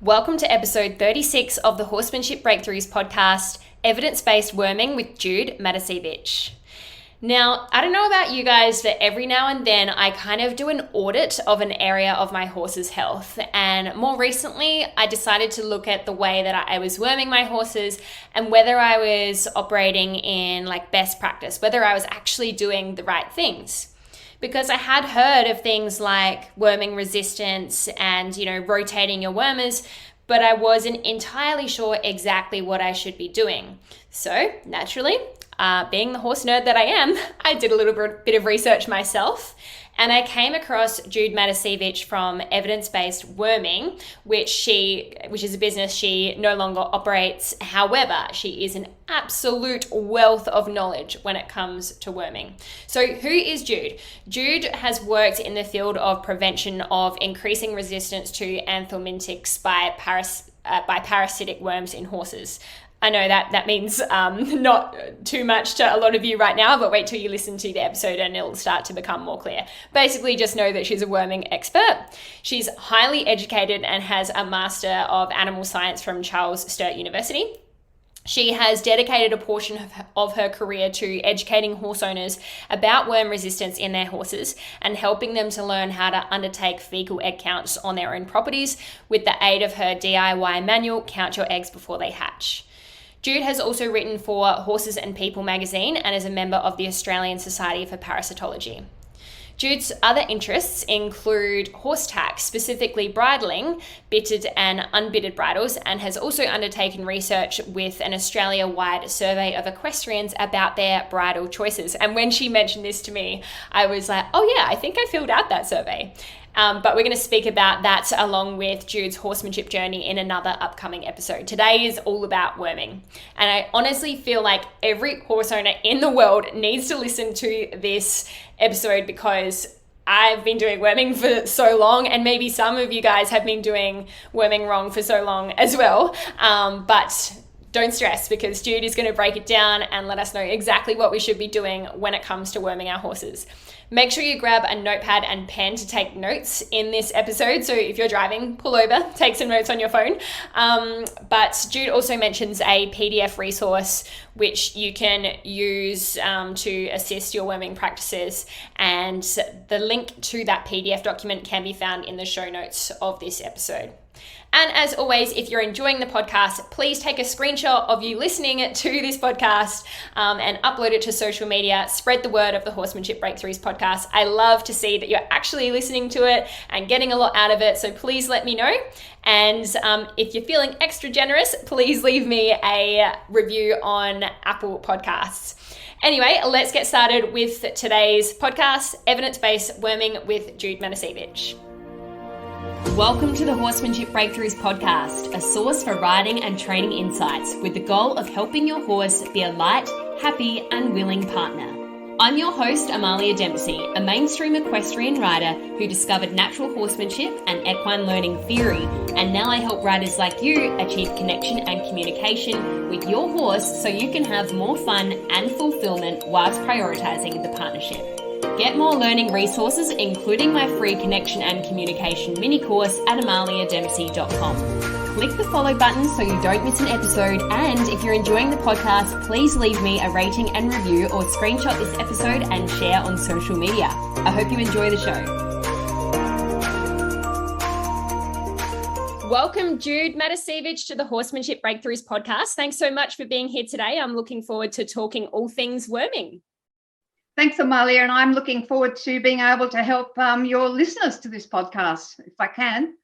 Welcome to episode 36 of the Horsemanship Breakthroughs podcast, Evidence-Based Worming with Jude Matuesiewicz. Now, I don't know about you guys, but every now and then I kind of do an audit of an area of my horse's health. And more recently, I decided to look at the way that I was worming my horses and whether I was operating in best practice, whether I was actually doing the right things. Because I had heard of things like worming resistance and, rotating your wormers, but I wasn't entirely sure exactly what I should be doing. So naturally, being the horse nerd that I am, I did a little bit of research myself, and I came across Jude Matuesiewicz from Evidence-Based Worming, which is a business she no longer operates. However, she is an absolute wealth of knowledge when it comes to worming. So who is Jude? Jude has worked in the field of prevention of increasing resistance to anthelmintics by parasitic worms in horses. I know that means not too much to a lot of you right now, but wait till you listen to the episode and it'll start to become more clear. Basically, just know that she's a worming expert. She's highly educated and has a Master of Animal Science from Charles Sturt University. She has dedicated a portion of her career to educating horse owners about worm resistance in their horses and helping them to learn how to undertake fecal egg counts on their own properties with the aid of her DIY manual, Count Your Eggs Before They Hatch. Jude has also written for Horses and People magazine and is a member of the Australian Society for Parasitology. Jude's other interests include horse tack, specifically bridling, bitted and unbitted bridles, and has also undertaken research with an Australia-wide survey of equestrians about their bridle choices. And when she mentioned this to me, I was like, oh yeah, I think I filled out that survey. But we're going to speak about that along with Jude's horsemanship journey in another upcoming episode. Today is all about worming. And I honestly feel like every horse owner in the world needs to listen to this episode because I've been doing worming for so long, and maybe some of you guys have been doing worming wrong for so long as well. But don't stress, because Jude is going to break it down and let us know exactly what we should be doing when it comes to worming our horses. Make sure you grab a notepad and pen to take notes in this episode. So if you're driving, pull over, take some notes on your phone. But Jude also mentions a PDF resource which you can use to assist your worming practices. And the link to that PDF document can be found in the show notes of this episode. And as always, if you're enjoying the podcast, please take a screenshot of you listening to this podcast and upload it to social media. Spread the word of the Horsemanship Breakthroughs podcast. I love to see that you're actually listening to it and getting a lot out of it. So please let me know. And if you're feeling extra generous, please leave me a review on Apple Podcasts. Anyway, let's get started with today's podcast, Evidence-Based Worming with Jude Matuesiewicz. Welcome to the Horsemanship Breakthroughs podcast, a source for riding and training insights with the goal of helping your horse be a light, happy, and willing partner. I'm your host, Amalia Dempsey, a mainstream equestrian rider who discovered natural horsemanship and equine learning theory, and now I help riders like you achieve connection and communication with your horse so you can have more fun and fulfillment whilst prioritizing the partnership. Get more learning resources, including my free connection and communication mini course at amaliadempsey.com. Click the follow button so you don't miss an episode, and if you're enjoying the podcast, please leave me a rating and review or screenshot this episode and share on social media. I hope you enjoy the show. Welcome, Jude Matuesiewicz, to the Horsemanship Breakthroughs podcast. Thanks so much for being here today. I'm looking forward to talking all things worming. Thanks, Amalia, and I'm looking forward to being able to help your listeners to this podcast, if I can.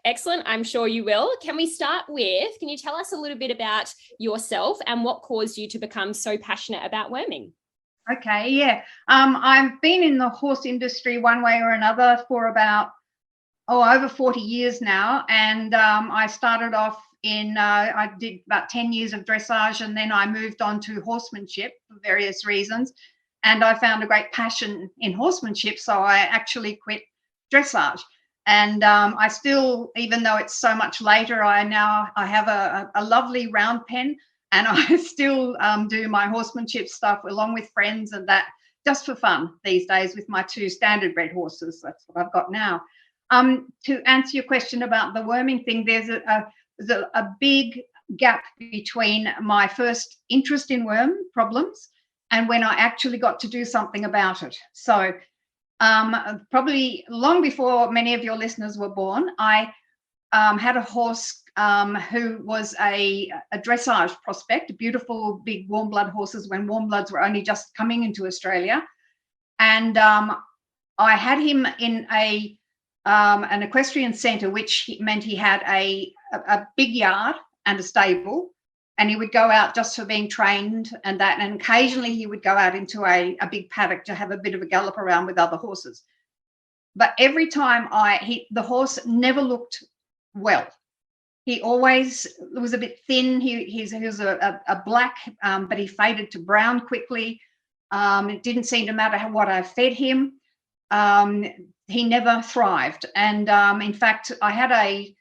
Excellent. I'm sure you will. Can you tell us a little bit about yourself and what caused you to become so passionate about worming? Okay, yeah. I've been in the horse industry one way or another for about, over 40 years now. And I started off I did about 10 years of dressage, and then I moved on to horsemanship for various reasons. And I found a great passion in horsemanship, so I actually quit dressage. And I still, even though it's so much later, I have a lovely round pen, and I still do my horsemanship stuff along with friends and that, just for fun these days with my two standard bred horses. That's what I've got now. To answer your question about the worming thing, there's a big gap between my first interest in worm problems and when I actually got to do something about it. So probably long before many of your listeners were born, I had a horse who was a dressage prospect, beautiful big warm blood horses when warm bloods were only just coming into Australia. And I had him in an equestrian centre, which meant he had a big yard and a stable, and he would go out just for being trained and that, and occasionally he would go out into a big paddock to have a bit of a gallop around with other horses. But every time the horse never looked well. He always was a bit thin. He was a black, but he faded to brown quickly. It didn't seem to matter what I fed him. He never thrived. And in fact, I had a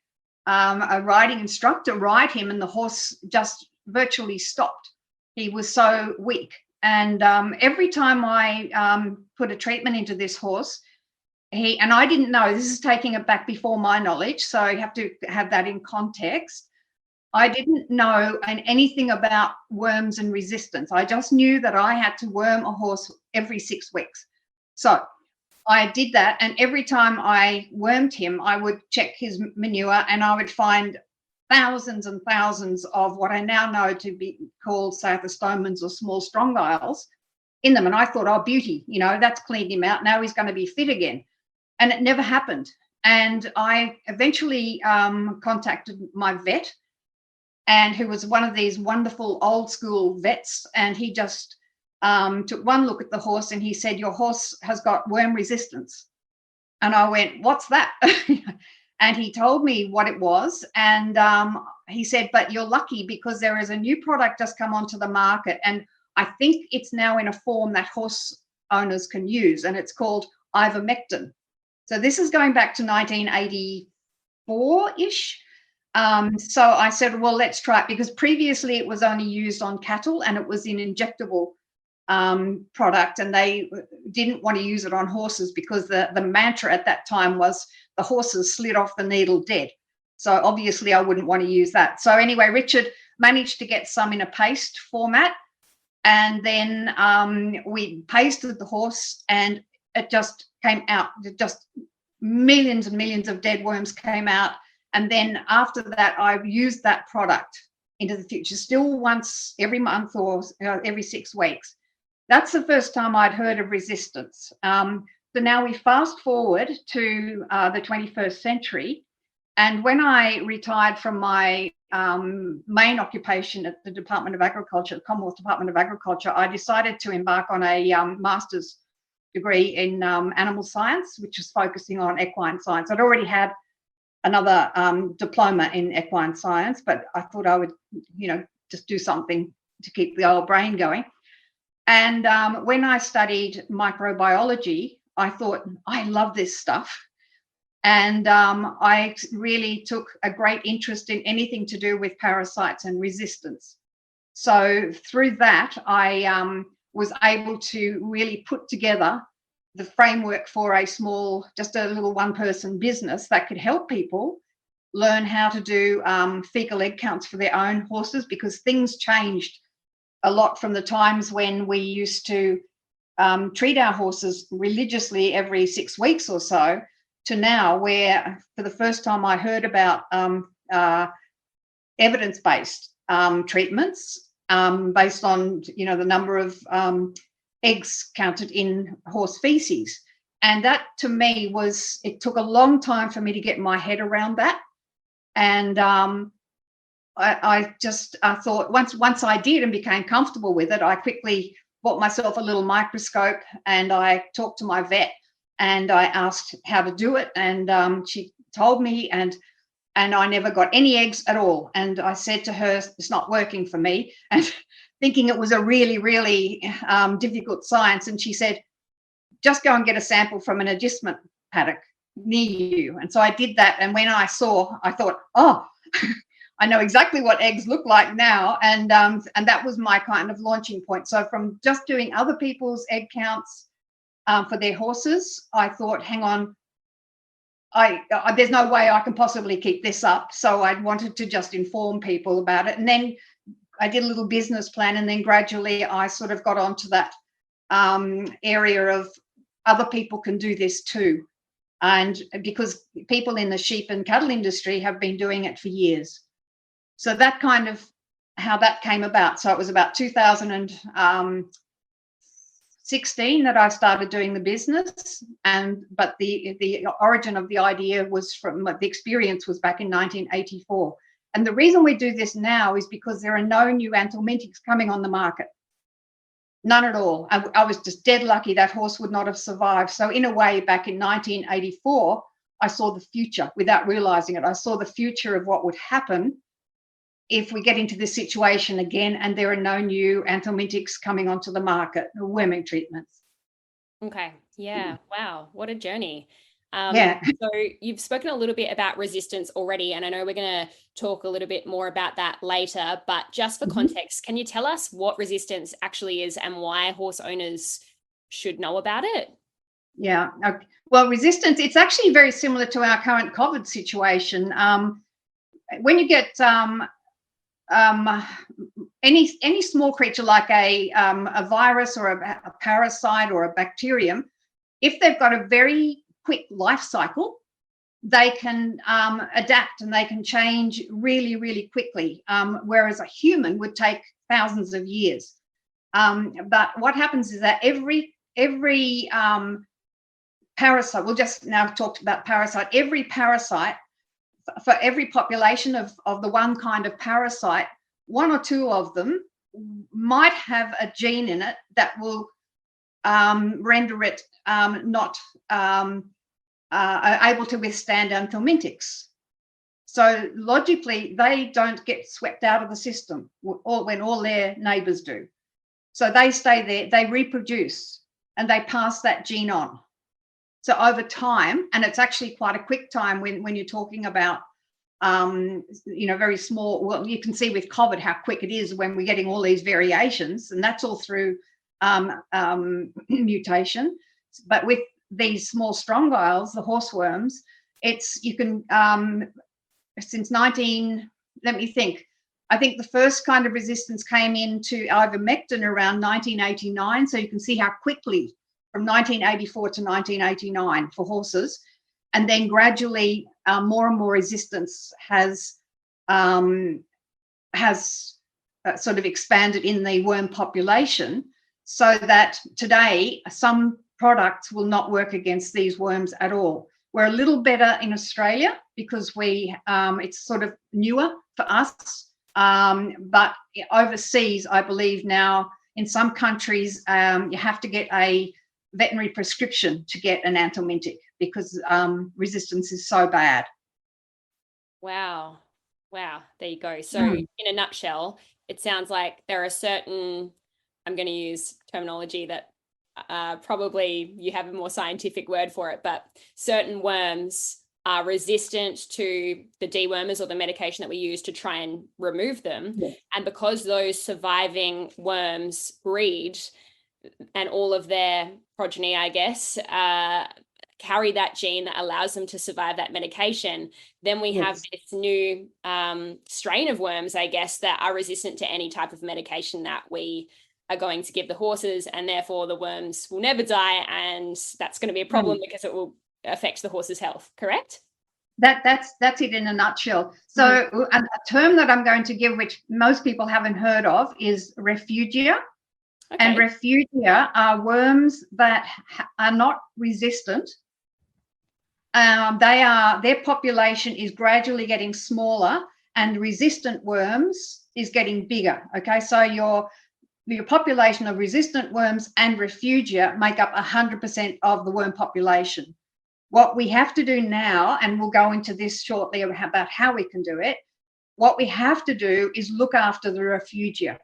riding instructor ride him, and the horse just virtually stopped. He was so weak. And every time I put a treatment into this horse, and I didn't know, this is taking it back before my knowledge, so you have to have that in context. I didn't know anything about worms and resistance. I just knew that I had to worm a horse every 6 weeks. So I did that, and every time I wormed him, I would check his manure, and I would find thousands and thousands of what I now know to be called Sathostomans or small strong giles in them. And I thought, oh, beauty, that's cleaned him out. Now he's going to be fit again. And it never happened. And I eventually contacted my vet, and who was one of these wonderful old school vets. And he just took one look at the horse and he said, your horse has got worm resistance. And I went, what's that? And he told me what it was. And he said, but you're lucky because there is a new product just come onto the market. And I think it's now in a form that horse owners can use. And it's called ivermectin. So this is going back to 1984-ish. So I said, well, let's try it, because previously it was only used on cattle and it was an injectable product, and they didn't want to use it on horses because the mantra at that time was the horses slid off the needle dead. So obviously I wouldn't want to use that. So anyway, Richard managed to get some in a paste format, and then we pasted the horse, and it just came out, just millions and millions of dead worms came out. And then after that, I've used that product into the future, still once every month or every 6 weeks. That's the first time I'd heard of resistance. So now we fast forward to the 21st century. And when I retired from my main occupation at the Department of Agriculture, the Commonwealth Department of Agriculture, I decided to embark on a master's degree in animal science, which was focusing on equine science. I'd already had another diploma in equine science, but I thought I would, just do something to keep the old brain going. And when I studied microbiology, I thought, I love this stuff. And I really took a great interest in anything to do with parasites and resistance. So through that, I was able to really put together the framework for just a little one-person business that could help people learn how to do fecal egg counts for their own horses, because things changed a lot from the times when we used to treat our horses religiously every 6 weeks or so to now, where for the first time I heard about evidence-based treatments based on, the number of eggs counted in horse feces. And that to me it took a long time for me to get my head around that. And I thought once I did and became comfortable with it, I quickly bought myself a little microscope, and I talked to my vet and I asked how to do it. And she told me, and I never got any eggs at all. And I said to her, it's not working for me. And thinking it was a really, really difficult science. And she said, just go and get a sample from an adjustment paddock near you. And so I did that. And when I thought, oh, I know exactly what eggs look like now. And that was my kind of launching point. So from just doing other people's egg counts for their horses, I thought, hang on, there's no way I can possibly keep this up. So I wanted to just inform people about it. And then I did a little business plan, and then gradually I sort of got onto that area of other people can do this too. And because people in the sheep and cattle industry have been doing it for years. So that kind of how that came about. So it was about 2016 that I started doing the business, but the origin of the idea was from the experience was back in 1984. And the reason we do this now is because there are no new anthelmintics coming on the market. None at all. I was just dead lucky that horse would not have survived. So in a way, back in 1984, I saw the future without realizing it. I saw the future of what would happen if we get into this situation again and there are no new anthelmintics coming onto the market, worming treatments. Okay. Yeah. Wow. What a journey. Yeah. So you've spoken a little bit about resistance already, and I know we're going to talk a little bit more about that later, but just for context, can you tell us what resistance actually is and why horse owners should know about it? Yeah. Okay. Well, resistance, it's actually very similar to our current COVID situation. When you get any small creature like a virus or a parasite or a bacterium, if they've got a very quick life cycle, they can adapt and they can change really, really quickly, whereas a human would take thousands of years. But what happens is that every parasite, we'll just now talk about parasite, every parasite, for every population of the one kind of parasite, one or two of them might have a gene in it that will render it not able to withstand anthelmintics. So logically, they don't get swept out of the system when all their neighbours do. So they stay there, they reproduce, and they pass that gene on. So over time, and it's actually quite a quick time when you're talking about, very small, well, you can see with COVID how quick it is when we're getting all these variations, and that's all through mutation. But with these small strong giles, the horseworms, you can since let me think. I think the first kind of resistance came into ivermectin around 1989. So you can see how quickly from 1984 to 1989 for horses, and then gradually more and more resistance has sort of expanded in the worm population, so that today some products will not work against these worms at all. We're a little better in Australia because it's sort of newer for us, but overseas, I believe now in some countries you have to get a veterinary prescription to get an anthelmintic because resistance is so bad. Wow. There you go. So in a nutshell, it sounds like there are certain, I'm going to use terminology that probably you have a more scientific word for it, but certain worms are resistant to the dewormers or the medication that we use to try and remove them. Yeah. And because those surviving worms breed and all of their progeny, I guess, carry that gene that allows them to survive that medication, then we have this new strain of worms, I guess, that are resistant to any type of medication that we are going to give the horses, and therefore the worms will never die, and that's going to be a problem because it will affect the horse's health. Correct? That's it in a nutshell. So a term that I'm going to give, which most people haven't heard of, is Refugia. Okay. And Refugia are worms that are not resistant. Their population is gradually getting smaller, and resistant worms is getting bigger. Okay, so your population of resistant worms and Refugia make up 100% of the worm population. What we have to do now, and we'll go into this shortly about how we can do it, what we have to do is look after the Refugia,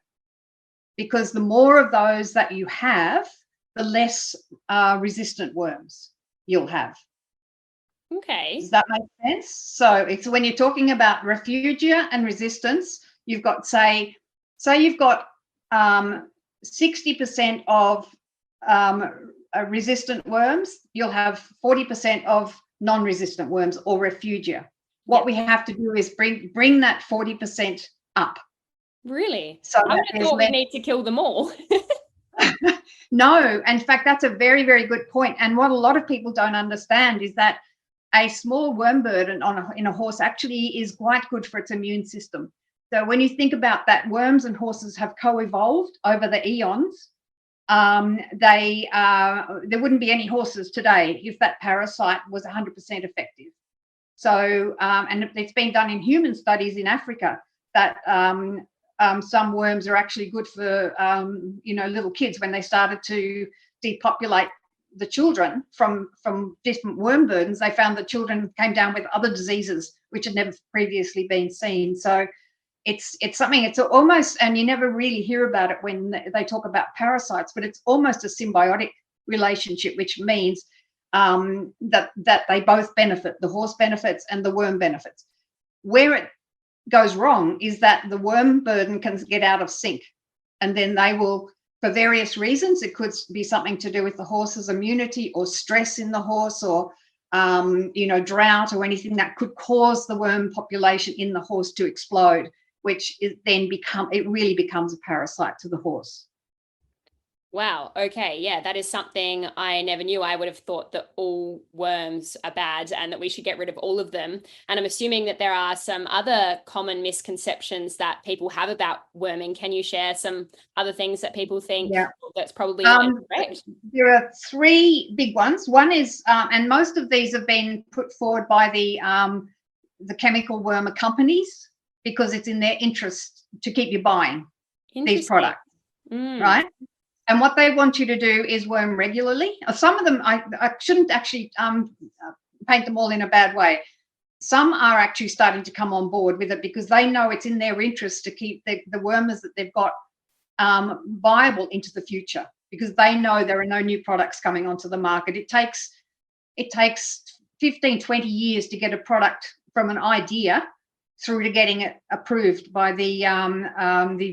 because the more of those that you have, the less resistant worms you'll have. Okay. Does that make sense? So it's when you're talking about Refugia and resistance, you've got, say you've got 60% of resistant worms, you'll have 40% of non-resistant worms or refugia. What we have to do is bring that 40% up. Really? So I would have thought we need to kill them all. No, in fact, that's a very, very good point. And what a lot of people don't understand is that a small worm burden in a horse actually is quite good for its immune system. So when you think about that, worms and horses have co-evolved over the eons. There wouldn't be any horses today if that parasite was 100% effective. So, and it's been done in human studies in Africa that some worms are actually good for, little kids when they started to depopulate the children from different worm burdens. They found the children came down with other diseases which had never previously been seen. So it's something, it's almost, and you never really hear about it when they talk about parasites, but it's almost a symbiotic relationship, which means that they both benefit. The horse benefits and the worm benefits. Where it goes wrong is that the worm burden can get out of sync, and then they will, for various reasons, it could be something to do with the horse's immunity or stress in the horse or drought or anything that could cause the worm population in the horse to explode, which is then really becomes a parasite to the horse. Wow. Okay. Yeah, that is something I never knew. I would have thought that all worms are bad and that we should get rid of all of them. And I'm assuming that there are some other common misconceptions that people have about worming. Can you share some other things that people think that's probably not correct? There are three big ones. One is, and most of these have been put forward by the chemical wormer companies because it's in their interest to keep you buying these products, right? And what they want you to do is worm regularly. Some of them, I shouldn't actually paint them all in a bad way. Some are actually starting to come on board with it because they know it's in their interest to keep the wormers that they've got viable into the future, because they know there are no new products coming onto the market. It takes 15, 20 years to get a product from an idea through to getting it approved by the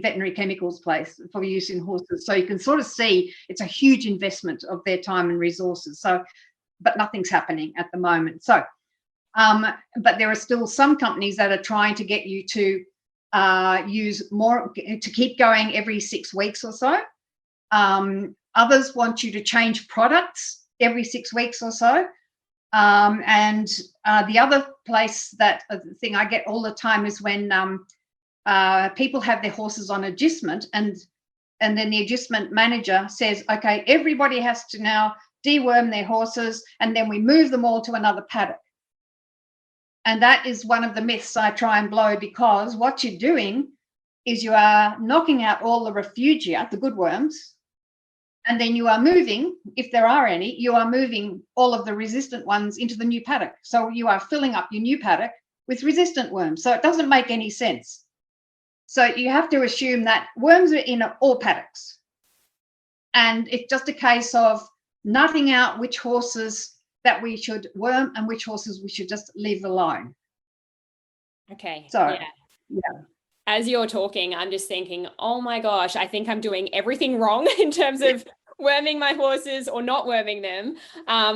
veterinary chemicals place for use in horses. So you can sort of see it's a huge investment of their time and resources. So, but nothing's happening at the moment. So, but there are still some companies that are trying to get you to use more, to keep going every 6 weeks or so. Others want you to change products every 6 weeks or so. And the other thing I get all the time is when people have their horses on agistment, and then the agistment manager says, okay, everybody has to now deworm their horses, and then we move them all to another paddock. And that is one of the myths I try and blow, because what you're doing is you are knocking out all the refugia, the good worms, and then you are moving, if there are any, you are moving all of the resistant ones into the new paddock. So you are filling up your new paddock with resistant worms. So it doesn't make any sense. So you have to assume that worms are in all paddocks. And it's just a case of nutting out which horses that we should worm and which horses we should just leave alone. Okay. So, yeah. As you're talking, I'm just thinking, oh my gosh, I think I'm doing everything wrong in terms of worming my horses or not worming them,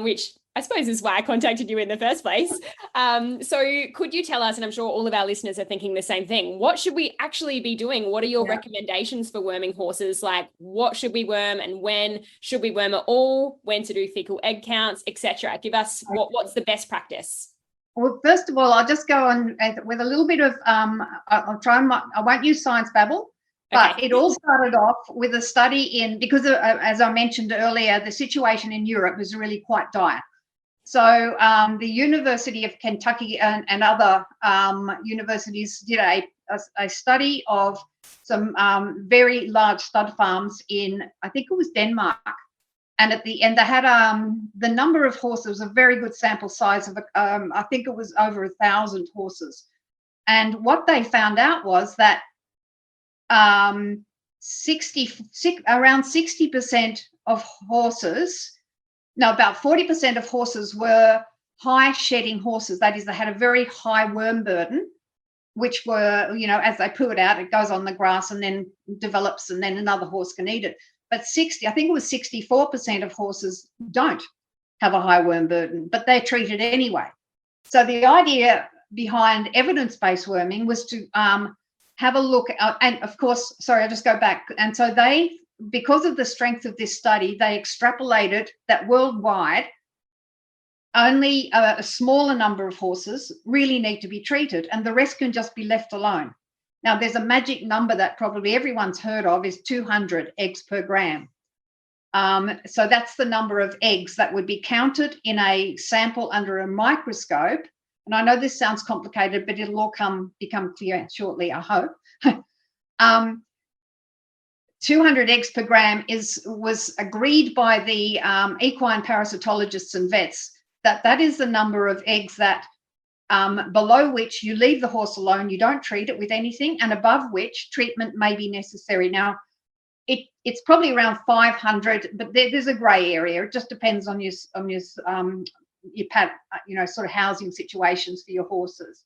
which I suppose is why I contacted you in the first place. So could you tell us, and I'm sure all of our listeners are thinking the same thing, what should we actually be doing? What are your recommendations for worming horses? Like, what should we worm and when? Should we worm at all? When to do fecal egg counts, etc.? Give us what's the best practice? Well, first of all, I'll just go on with a little bit of, I'll try and, I won't use science babble, but It all started off with a study because as I mentioned earlier, the situation in Europe was really quite dire. So the University of Kentucky and other universities did a study of some very large stud farms in, I think it was Denmark. And at the end, they had the number of horses, a very good sample size of, I think it was over 1,000 horses. And what they found out was that around 60% of horses, no, about 40% of horses were high shedding horses. That is, they had a very high worm burden, which were, as they poo it out, it goes on the grass and then develops, and then another horse can eat it. But I think it was 64% of horses don't. have a high worm burden, but they're treated anyway. So the idea behind evidence-based worming was to have a look at, and of course, sorry, I'll just go back. And so they, because of the strength of this study, they extrapolated that worldwide, only a smaller number of horses really need to be treated, and the rest can just be left alone. Now, there's a magic number that probably everyone's heard of, is 200 eggs per gram. So that's the number of eggs that would be counted in a sample under a microscope. And I know this sounds complicated, but it'll all become clear shortly, I hope. 200 eggs per gram was agreed by the equine parasitologists and vets that is the number of eggs that below which you leave the horse alone, you don't treat it with anything, and above which treatment may be necessary. Now, it's probably around 500, but there's a grey area. It just depends on your sort of housing situations for your horses.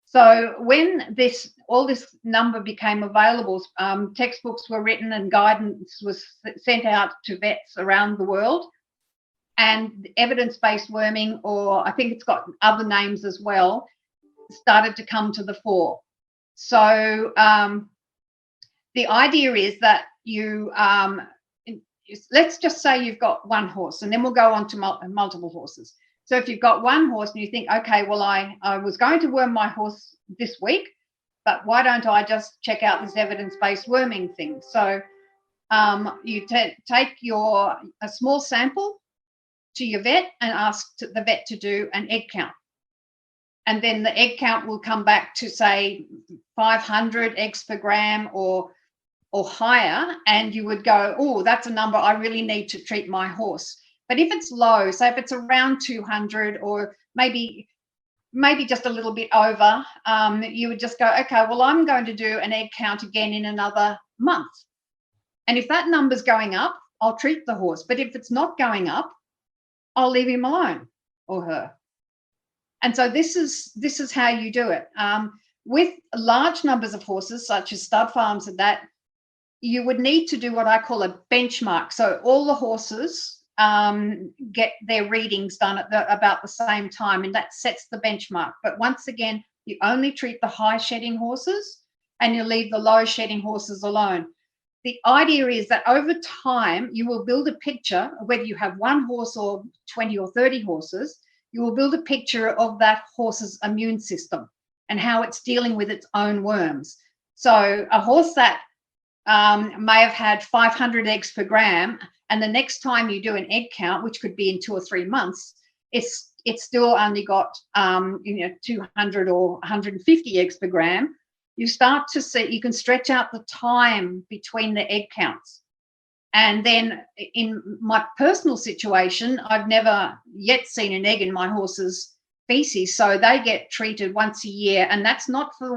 So when all this number became available, textbooks were written and guidance was sent out to vets around the world, and evidence-based worming, or I think it's got other names as well, started to come to the fore. So the idea is that you, let's just say you've got one horse, and then we'll go on to multiple horses. So if you've got one horse and you think, okay, well, I was going to worm my horse this week, but why don't I just check out this evidence-based worming thing? So you take a small sample to your vet and ask the vet to do an egg count. And then the egg count will come back to, say, 500 eggs per gram or higher, and you would go, oh, that's a number I really need to treat my horse. But if it's low, so if it's around 200 or maybe just a little bit over, you would just go, okay, well, I'm going to do an egg count again in another month. And if that number's going up, I'll treat the horse. But if it's not going up, I'll leave him alone, or her. And so this is how you do it. With large numbers of horses, such as stud farms and that, you would need to do what I call a benchmark. So all the horses get their readings done at about the same time, and that sets the benchmark. But once again, you only treat the high shedding horses and you leave the low shedding horses alone. The idea is that over time, you will build a picture, whether you have one horse or 20 or 30 horses, you will build a picture of that horse's immune system and how it's dealing with its own worms. So a horse that may have had 500 eggs per gram, and the next time you do an egg count, which could be in 2 or 3 months, it's still only got 200 or 150 eggs per gram. You start to see, you can stretch out the time between the egg counts. And then in my personal situation, I've never yet seen an egg in my horse's feces, so they get treated once a year, and that's not for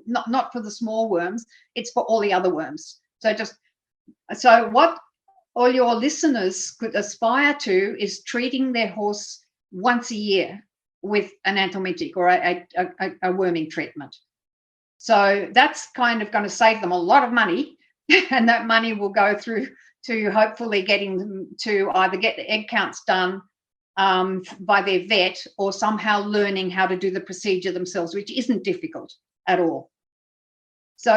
not for the small worms, it's for all the other worms. So what all your listeners could aspire to is treating their horse once a year with an anthelmintic or a worming treatment. So that's kind of going to save them a lot of money, and that money will go through to hopefully getting them to either get the egg counts done by their vet, or somehow learning how to do the procedure themselves, which isn't difficult at all. So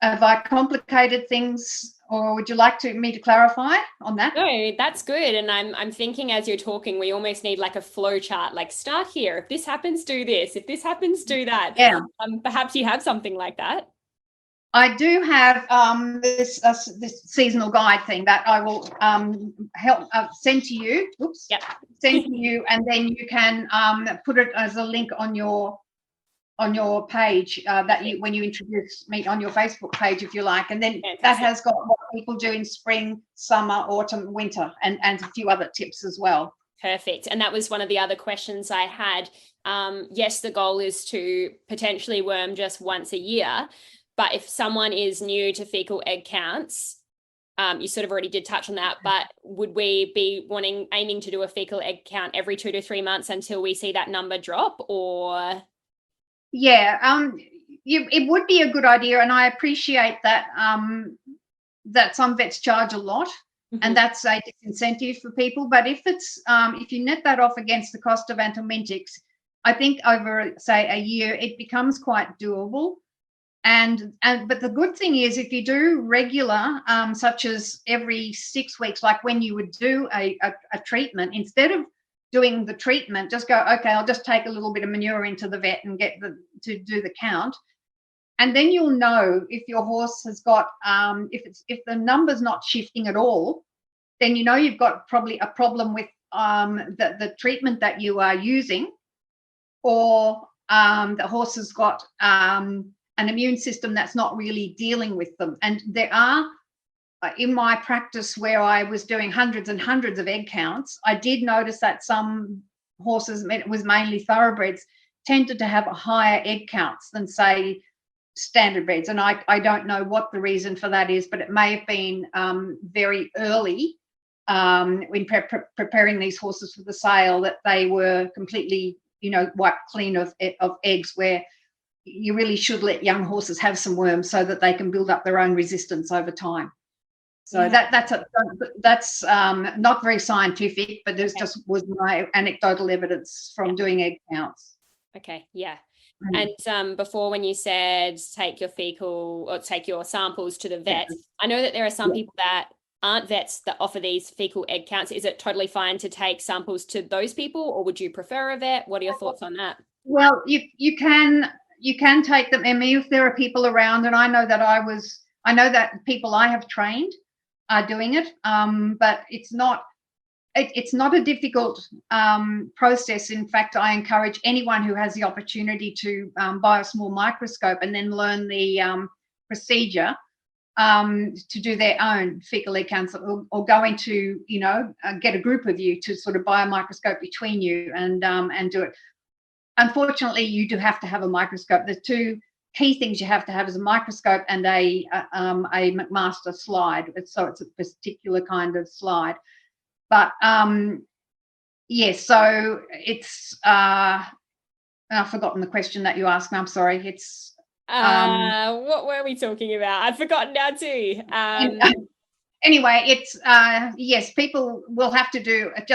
have I complicated things, or would you like me to clarify on that? No, that's good. And I'm thinking as you're talking, we almost need like a flow chart, like start here. If this happens, do this. If this happens, do that. Yeah. Perhaps you have something like that. I do have this seasonal guide thing that I will send to you. Oops. Yep. Send to you, and then you can put it as a link on your page when you introduce me on your Facebook page, if you like. And then Fantastic. That has got what people do in spring, summer, autumn, winter, and a few other tips as well. Perfect. And that was one of the other questions I had. Yes, the goal is to potentially worm just once a year. But if someone is new to fecal egg counts, you sort of already did touch on that, but would we be aiming to do a fecal egg count every 2 to 3 months until we see that number drop, or? Yeah, it would be a good idea, and I appreciate that that some vets charge a lot and that's a disincentive for people. But if it's if you net that off against the cost of anthelmintics, I think over, say, a year, it becomes quite doable. And but the good thing is, if you do regular, such as every 6 weeks, like when you would do a treatment, instead of doing the treatment, just go, okay, I'll just take a little bit of manure into the vet and get to do the count. And then you'll know if your horse has got, if the number's not shifting at all, then you know you've got probably a problem with the treatment that you are using, or the horse has got an immune system that's not really dealing with them. And there are, in my practice where I was doing hundreds and hundreds of egg counts, I did notice that some horses, it was mainly thoroughbreds, tended to have higher egg counts than, say, standard breds. And I don't know what the reason for that is, but it may have been very early when preparing these horses for the sale, that they were completely, wiped clean of eggs, where you really should let young horses have some worms so that they can build up their own resistance over time. So that's not very scientific, but there's just was my anecdotal evidence from doing egg counts. Okay, yeah. And before, when you said take your fecal or take your samples to the vet, I know that there are some people that aren't vets that offer these fecal egg counts. Is it totally fine to take samples to those people, or would you prefer a vet? What are your thoughts on that? Well, you can take them. I mean, if there are people around, and I know that people I have trained are doing it, but it's not a difficult process. In fact, I encourage anyone who has the opportunity to buy a small microscope and then learn the procedure to do their own fecal egg counts, or go into, get a group of you to sort of buy a microscope between you and do it. Unfortunately, you do have to have a microscope. The two key things you have to have is a microscope and a McMaster slide. So it's a particular kind of slide. But yes, so it's I've forgotten the question that you asked me. I'm sorry. It's what were we talking about? I've forgotten now too. Anyway, it's yes, people will have to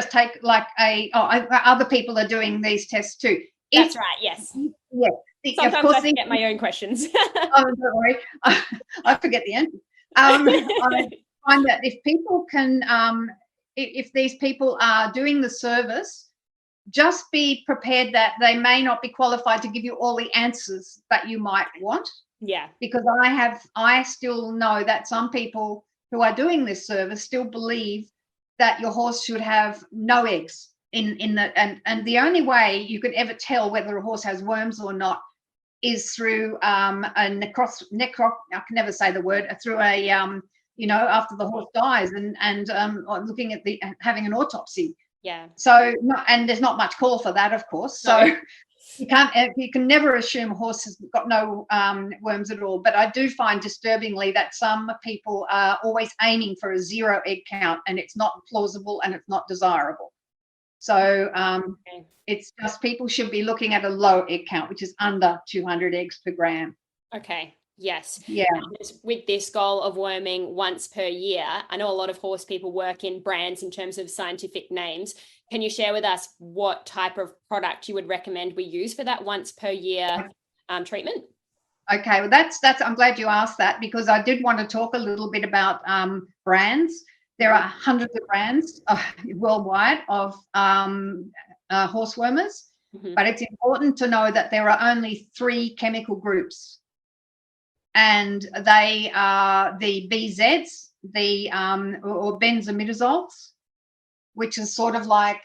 take like other people are doing these tests too. That's right. Yes. Yeah. Sometimes of course, I forget my own questions. Oh, don't worry. I forget the answer. I find that if people can, if these people are doing the service, just be prepared that they may not be qualified to give you all the answers that you might want. Yeah. Because I still know that some people who are doing this service still believe that your horse should have no eggs and the only way you could ever tell whether a horse has worms or not is through a I can never say the word, through a after the horse dies and looking at having an autopsy. Yeah. So and there's not much call for that, of course. So you can never assume a horse has got no worms at all. But I do find disturbingly that some people are always aiming for a 0 egg count, and it's not plausible and it's not desirable. So it's just people should be looking at a low egg count, which is under 200 eggs per gram. Okay. Yes. Yeah. With this goal of worming once per year, I know a lot of horse people work in brands in terms of scientific names. Can you share with us what type of product you would recommend we use for that once per year treatment? Okay, well that's I'm glad you asked that, because I did want to talk a little bit about brands. There are hundreds of brands worldwide of horse wormers, but it's important to know that there are only 3 chemical groups, and they are the BZs, the or benzimidazoles, which is sort of like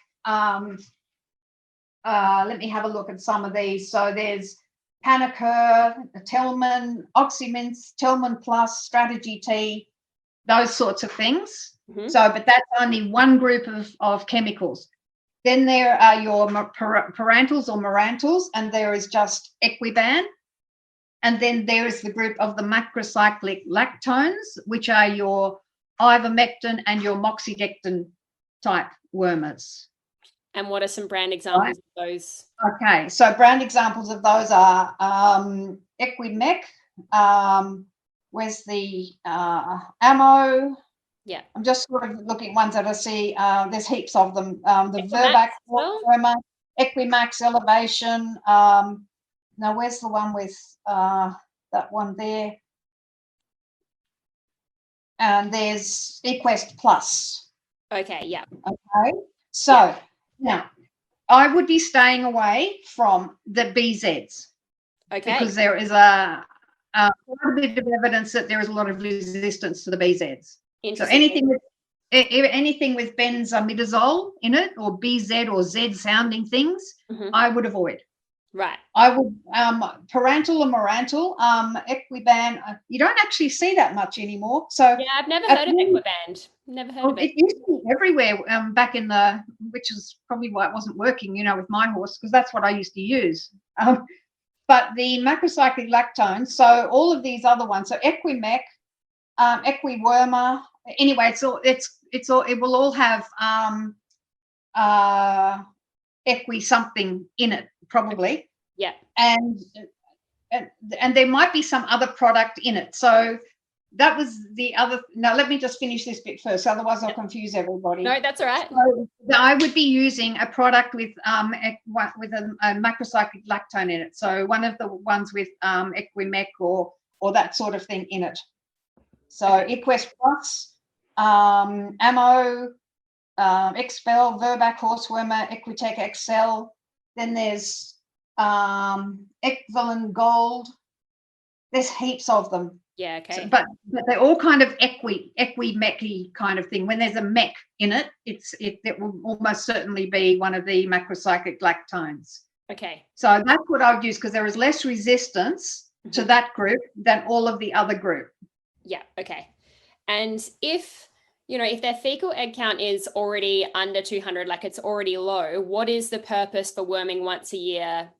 let me have a look at some of these. So there's Panicur, Telman, Oxymints, Telman Plus, Strategy T, those sorts of things. So, but that's only one group of chemicals. Then there are your parantals or marantals, and there is just Equiban. And then there is the group of the macrocyclic lactones, which are your ivermectin and your moxidectin type wormers. And what are some brand examples of those? Okay, so brand examples of those are Equimec, where's the Ammo, Yeah. I'm just sort of looking at ones that I see. There's heaps of them. The Equimax Verbac, as well? Wormer, Equimax, Elevation. Now, where's the one with that one there? And there's Equest Plus. Okay, yeah. Okay. So now I would be staying away from the BZs. Okay. Because there is a bit of evidence that there is a lot of resistance to the BZs. So anything with benzimidazole in it, or BZ or Z sounding things, I would avoid. Right. I would parental and morantal, Equiban. You don't actually see that much anymore. So yeah, I've never heard of Equiband. Never heard of it. It used to be everywhere back in which is probably why it wasn't working, with my horse, because that's what I used to use. But the macrocyclic lactones, so all of these other ones, so Equimec, Equiwormer, anyway, it will all have Equi something in it, probably. Yeah. And there might be some other product in it. So that was the other. Now let me just finish this bit first, otherwise I'll confuse everybody. No, that's all right. So I would be using a product with a macrocyclic lactone in it. So one of the ones with Equimec or that sort of thing in it. So Equest Plus, Ammo, Expel, Verbac, Horsewormer, Equitec Excel. Then there's Equivalent Gold. There's heaps of them. Yeah, okay. So, but they're all kind of equi-mechy kind of thing. When there's a mech in it, it will almost certainly be one of the macrocyclic lactones. Okay. So that's what I would use, because there is less resistance to that group than all of the other group. Yeah, okay. And if their fecal egg count is already under 200, like it's already low, what is the purpose for worming once a year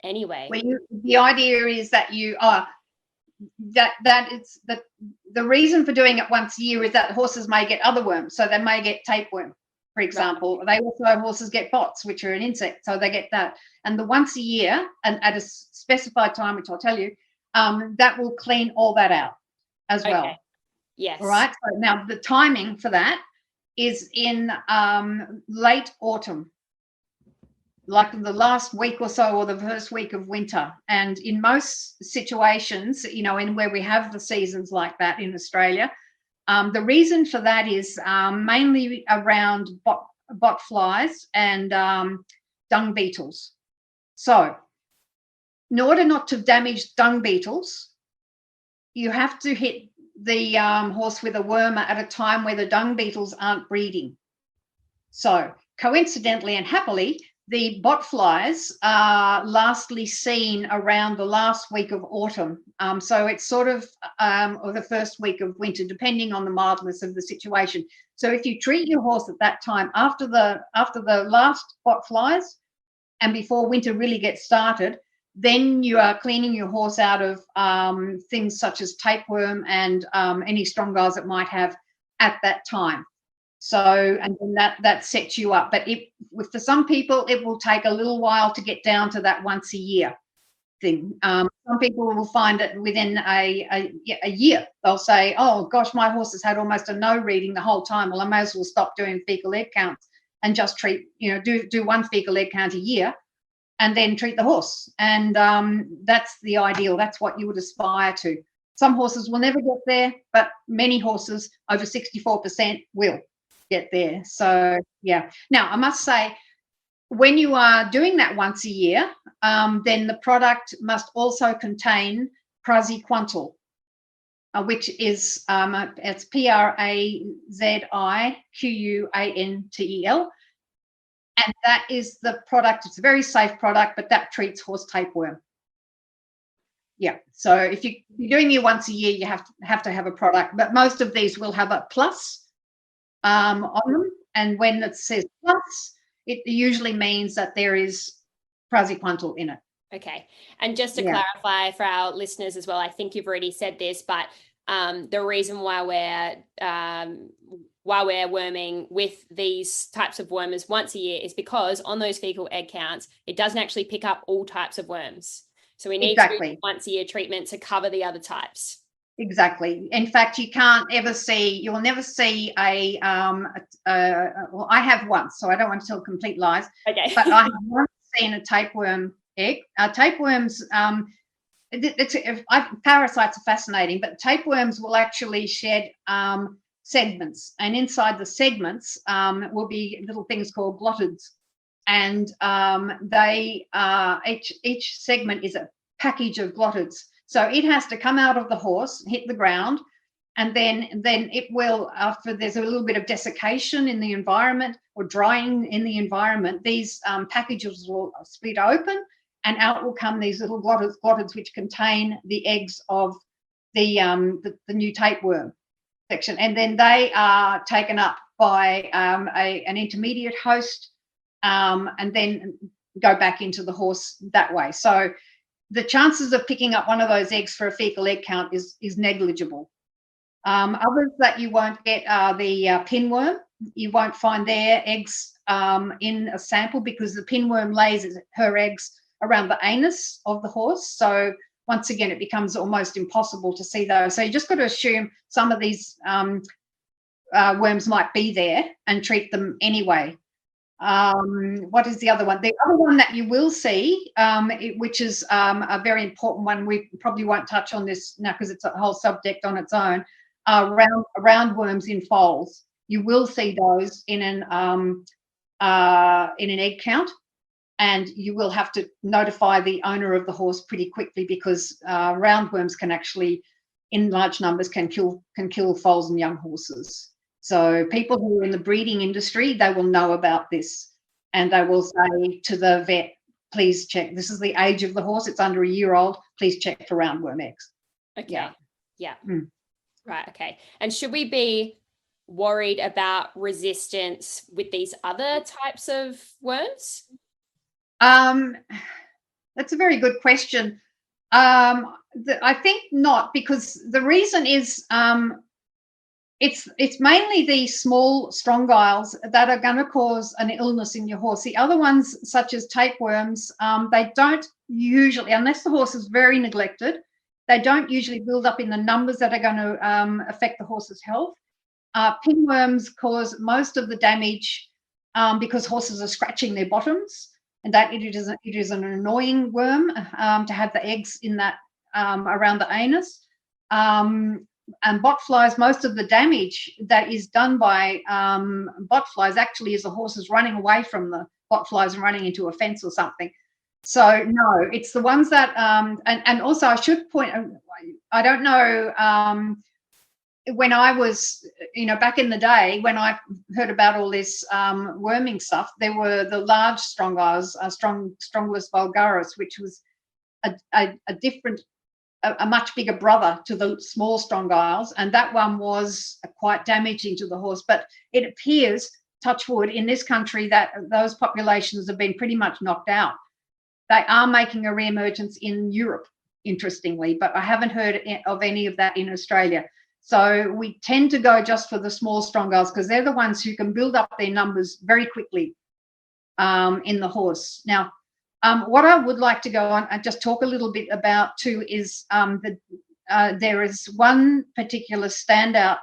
anyway? Well, the idea is that you are that it's the reason for doing it once a year is that horses may get other worms. So they may get tapeworm, for example. Right. They also, horses get bots, which are an insect, so they get that. And the once a year, and at a specified time, which I'll tell you, that will clean all that out as well. Yes. All right. So now the timing for that is in late autumn, like the last week or so, or the first week of winter. And in most situations, in where we have the seasons like that in Australia, the reason for that is mainly around bot flies and dung beetles. So in order not to damage dung beetles, you have to hit the horse with a wormer at a time where the dung beetles aren't breeding. So coincidentally and happily, the bot flies are lastly seen around the last week of autumn. So it's sort of, or the first week of winter, depending on the mildness of the situation. So if you treat your horse at that time, after the last bot flies and before winter really gets started, then you are cleaning your horse out of things such as tapeworm and any strong giles it might have at that time. So, and then that sets you up. But for some people, it will take a little while to get down to that once a year thing. Some people will find it within a year. They'll say, oh gosh, my horse has had almost a no reading the whole time. Well, I may as well stop doing fecal egg counts and just treat, do one fecal egg count a year and then treat the horse. And that's the ideal. That's what you would aspire to. Some horses will never get there, but many horses, over 64%, will get there. So yeah. Now I must say, when you are doing that once a year, then the product must also contain praziquantel, which is it's Praziquantel, and that is the product. It's a very safe product, but that treats horse tapeworm. Yeah. So if you're doing it once a year, you have to have a product, but most of these will have a plus on them, and when it says plus, it usually means that there is praziquantel in it. Okay. And just to clarify for our listeners as well, I think you've already said this, but the reason why we're worming with these types of wormers once a year is because on those fecal egg counts, it doesn't actually pick up all types of worms. So we need to do once a year treatment to cover the other types. Exactly. In fact, you'll never see well, I have once, so I don't want to tell complete lies, Okay. but I have once seen a tapeworm egg. Tapeworms, parasites are fascinating, but tapeworms will actually shed segments, and inside the segments will be little things called glottids, and each segment is a package of glottids. So it has to come out of the horse, hit the ground, and then it will, after there's a little bit of desiccation in the environment or drying in the environment, these packages will split open, and out will come these little glottids which contain the eggs of the new tapeworm section, and then they are taken up by an intermediate host, and then go back into the horse that way. So the chances of picking up one of those eggs for a fecal egg count is negligible. Others that you won't get are the pinworm. You won't find their eggs in a sample because the pinworm lays her eggs around the anus of the horse. So once again, it becomes almost impossible to see those. So you just got to assume some of these worms might be there and treat them anyway. What is the other one? The other one that you will see, which is a very important one, we probably won't touch on this now because it's a whole subject on its own, roundworms in foals. You will see those in an egg count, and you will have to notify the owner of the horse pretty quickly because roundworms can actually, in large numbers, can kill foals and young horses. So people who are in the breeding industry, they will know about this, and they will say to the vet, please check. This is the age of the horse. It's under a year old. Please check for roundworm eggs. Okay. Yeah. Right. Okay. And should we be worried about resistance with these other types of worms? That's a very good question. I think not, because the reason is it's mainly the small strong giles that are going to cause an illness in your horse. The other ones, such as tapeworms, they don't usually, unless the horse is very neglected, they don't usually build up in the numbers that are going to affect the horse's health. Pinworms cause most of the damage because horses are scratching their bottoms, and that it is an annoying worm to have the eggs in that around the anus. And botflies, most of the damage that is done by botflies actually is the horses running away from the botflies and running into a fence or something. So no, it's the ones that and also I should point, I don't know, when I was, back in the day when I heard about all this worming stuff, there were the large strongyles, Strongylis vulgaris, which was a much bigger brother to the small strongyles, and that one was quite damaging to the horse. But it appears, touch wood, in this country that those populations have been pretty much knocked out. They are making a re-emergence in Europe, interestingly, but I haven't heard of any of that in Australia. So we tend to go just for the small strongyles because they're the ones who can build up their numbers very quickly in the horse. Now, what I would like to go on and just talk a little bit about too is there is one particular standout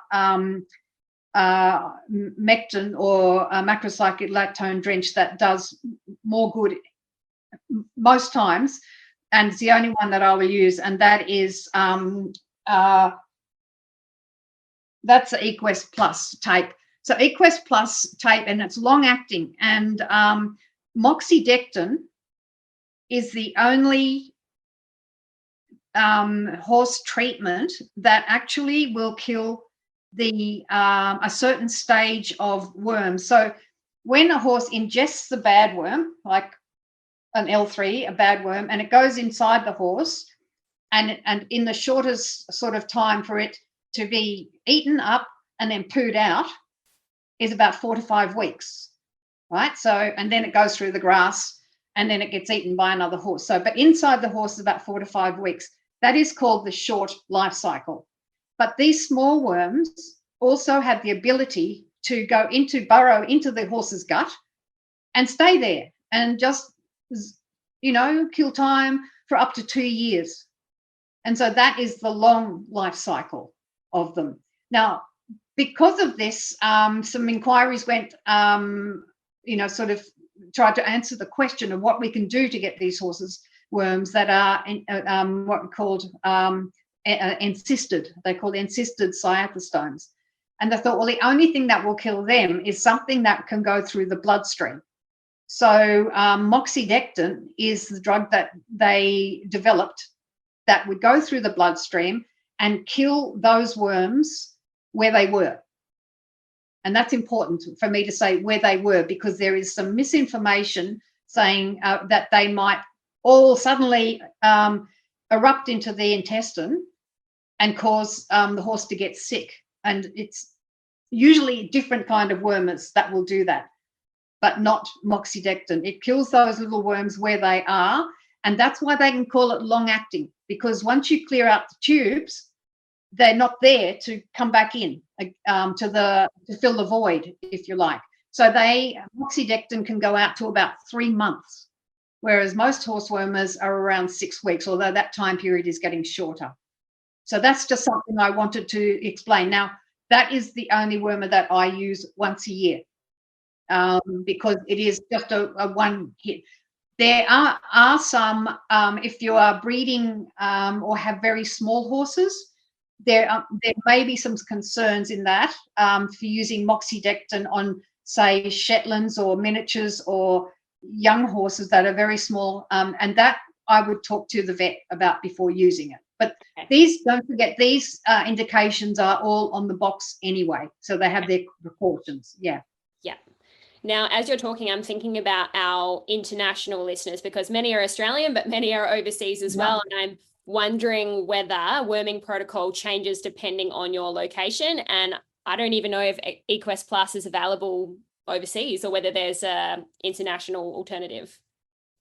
mectin or macrocyclic lactone drench that does more good most times, and it's the only one that I will use, and that is that's the Equest Plus tape. So Equest Plus tape, and it's long acting, and moxidectin is the only horse treatment that actually will kill the a certain stage of worm. So when a horse ingests the bad worm, like an L3, a bad worm, and it goes inside the horse, and in the shortest sort of time for it to be eaten up and then pooed out is about 4 to 5 weeks, right? So, and then it goes through the grass, and then it gets eaten by another horse. So, but inside the horse is about 4 to 5 weeks. That is called the short life cycle. But these small worms also have the ability to burrow into the horse's gut and stay there and just, kill time for up to 2 years. And so that is the long life cycle of them. Now, because of this, some inquiries went, sort of tried to answer the question of what we can do to get these horses worms that are what we called encysted. They're called encysted cyathostomes. And they thought, well, the only thing that will kill them is something that can go through the bloodstream. So moxidectin is the drug that they developed that would go through the bloodstream and kill those worms where they were. And that's important for me to say where they were, because there is some misinformation saying that they might all suddenly erupt into the intestine and cause the horse to get sick. And it's usually a different kind of wormers that will do that, but not moxidectin. It kills those little worms where they are. And that's why they can call it long acting, because once you clear out the tubes, they're not there to come back in to fill the void, if you like. So moxidectin can go out to about 3 months, whereas most horse wormers are around 6 weeks, although that time period is getting shorter. So that's just something I wanted to explain. Now, that is the only wormer that I use once a year, because it is just a one hit. There are some, if you are breeding or have very small horses, there may be some concerns in that for using moxidectin on, say, Shetlands or miniatures or young horses that are very small, and that I would talk to the vet about before using it. But don't forget, these indications are all on the box anyway, so they have their precautions. Yeah. Now, as you're talking, I'm thinking about our international listeners, because many are Australian, but many are overseas as well. And I'm wondering whether worming protocol changes depending on your location. And I don't even know if Equest Plus is available overseas, or whether there's an international alternative.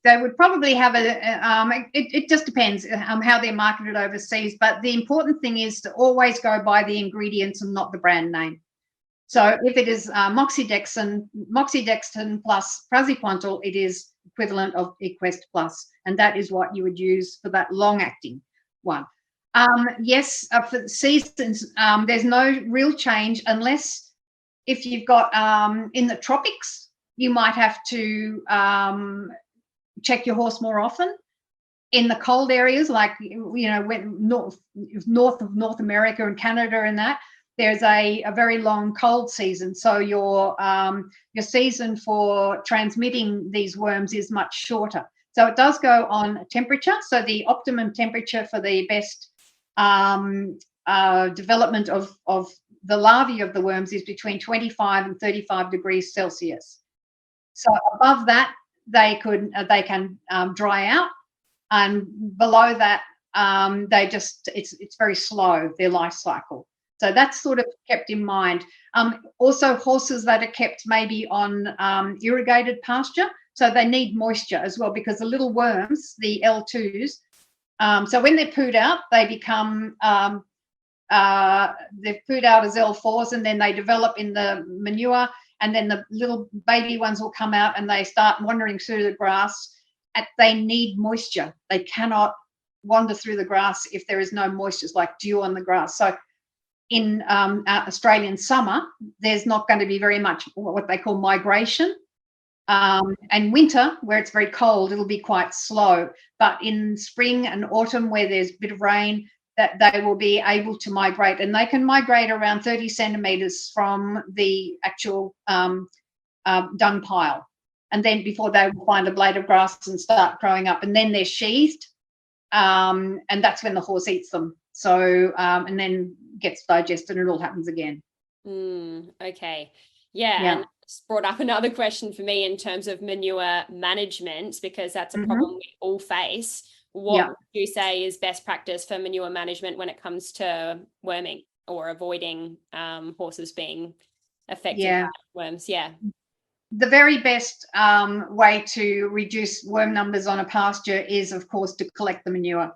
They would probably have it just depends how they're marketed overseas. But the important thing is to always go by the ingredients and not the brand name. So if it is moxidectin plus praziquantel, it is equivalent of Equest Plus, and that is what you would use for that long-acting one. Yes, for the seasons, there's no real change, unless if you've got in the tropics, you might have to check your horse more often. In the cold areas, like north of North America and Canada and that, there's a very long cold season, so your season for transmitting these worms is much shorter. So it does go on temperature. So the optimum temperature for the best development of the larvae of the worms is between 25 and 35 degrees Celsius. So above that, they can dry out, and below that, it's very slow, their life cycle. So that's sort of kept in mind. Also, horses that are kept maybe on irrigated pasture, so they need moisture as well, because the little worms, the L2s, so when they're pooed out, they become, they're pooed out as L4s, and then they develop in the manure, and then the little baby ones will come out and they start wandering through the grass. They need moisture. They cannot wander through the grass if there is no moisture. It's like dew on the grass. So in Australian summer, there's not going to be very much what they call migration. And winter, where it's very cold, it'll be quite slow. But in spring and autumn, where there's a bit of rain, that they will be able to migrate. And they can migrate around 30 centimetres from the actual dung pile. And then before they will find a blade of grass and start growing up. And then they're sheathed. And that's when the horse eats them. So, and then gets digested and it all happens again. Okay. Yeah. And it's brought up another question for me in terms of manure management, because that's a problem we all face. What would you say is best practice for manure management when it comes to worming or avoiding horses being affected by worms? Yeah. The very best way to reduce worm numbers on a pasture is, of course, to collect the manure.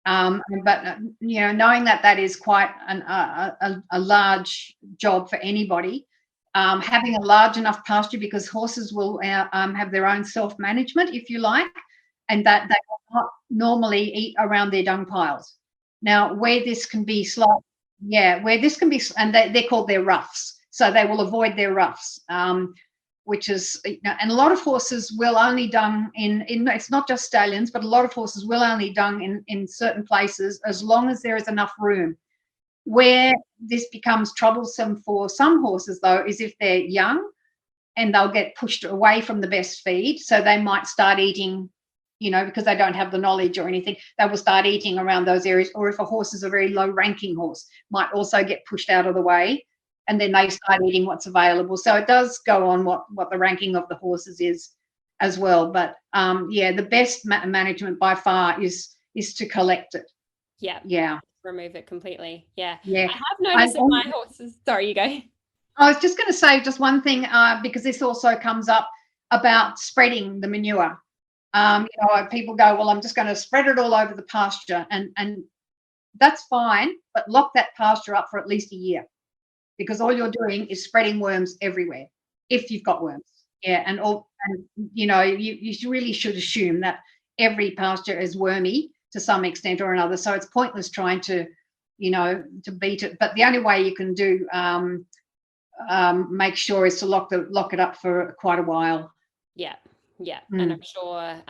But knowing that is quite a large job for anybody, having a large enough pasture, because horses will have their own self-management, if you like, and that they will not normally eat around their dung piles. Now, where this can be and they're called their roughs. So they will avoid their roughs, which is, and a lot of horses will only dung in it's not just stallions, but a lot of horses will only dung in certain places as long as there is enough room. Where this becomes troublesome for some horses, though, is if they're young and they'll get pushed away from the best feed. So they might start eating, because they don't have the knowledge or anything, they will start eating around those areas. Or if a horse is a very low-ranking horse, might also get pushed out of the way, and then they start eating what's available. So it does go on what the ranking of the horses is as well. But, the best management by far is to collect it. Yeah. Yeah. Remove it completely. Yeah. Yeah. I have noticed that my horses, sorry, you go. I was just going to say just one thing, because this also comes up about spreading the manure. People go, well, I'm just going to spread it all over the pasture, and that's fine, but lock that pasture up for at least a year, because all you're doing is spreading worms everywhere if you've got worms. Yeah, you really should assume that every pasture is wormy to some extent or another. So it's pointless trying to beat it. But the only way you can do make sure is to lock it up for quite a while. Yeah. And I'm sure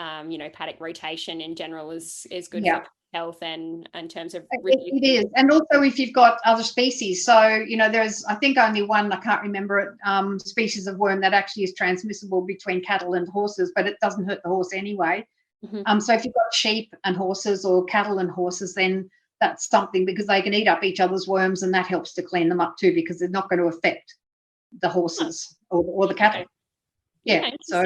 paddock rotation in general is good for health and in terms of it is. And also if you've got other species, so there's, I think, only one, I can't remember it, species of worm that actually is transmissible between cattle and horses, but it doesn't hurt the horse anyway. So if you've got sheep and horses or cattle and horses, then that's something, because they can eat up each other's worms, and that helps to clean them up too, because they're not going to affect the horses or the cattle. So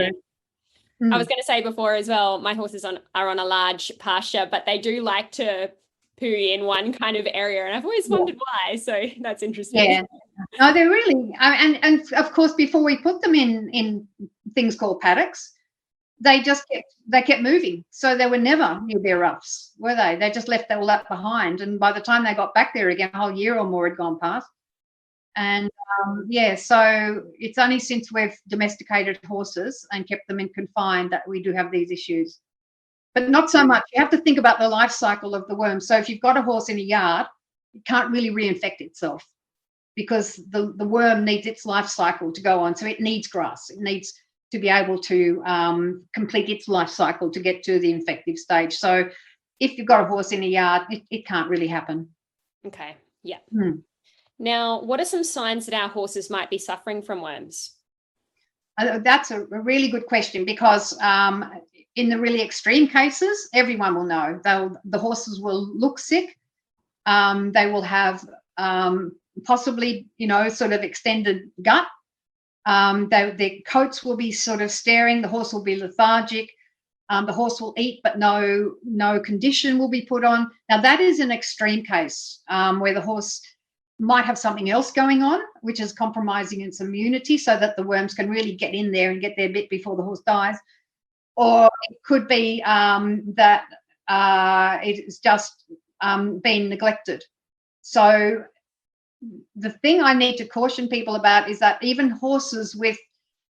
I was going to say before as well, my horses are on a large pasture, but they do like to poo in one kind of area, and I've always wondered why. So that's interesting. Yeah, no, they're really, and of course, before we put them in things called paddocks, they kept moving, so they were never near their roughs, were they? They just left all that behind, and by the time they got back there again, a whole year or more had gone past. And so it's only since we've domesticated horses and kept them in confined that we do have these issues. But not so much. You have to think about the life cycle of the worm. So if you've got a horse in a yard, it can't really reinfect itself, because the worm needs its life cycle to go on. So it needs grass. It needs to be able to complete its life cycle to get to the infective stage. So if you've got a horse in a yard, it can't really happen. Okay. Yeah. Now, what are some signs that our horses might be suffering from worms? That's a really good question, because in the really extreme cases, everyone will know. The horses will look sick. They will have possibly, sort of extended gut. Their coats will be sort of staring. The horse will be lethargic. The horse will eat, but no condition will be put on. Now, that is an extreme case where the horse might have something else going on, which is compromising its immunity, so that the worms can really get in there and get their bit before the horse dies. Or it could be that it's just been neglected. So the thing I need to caution people about is that even horses with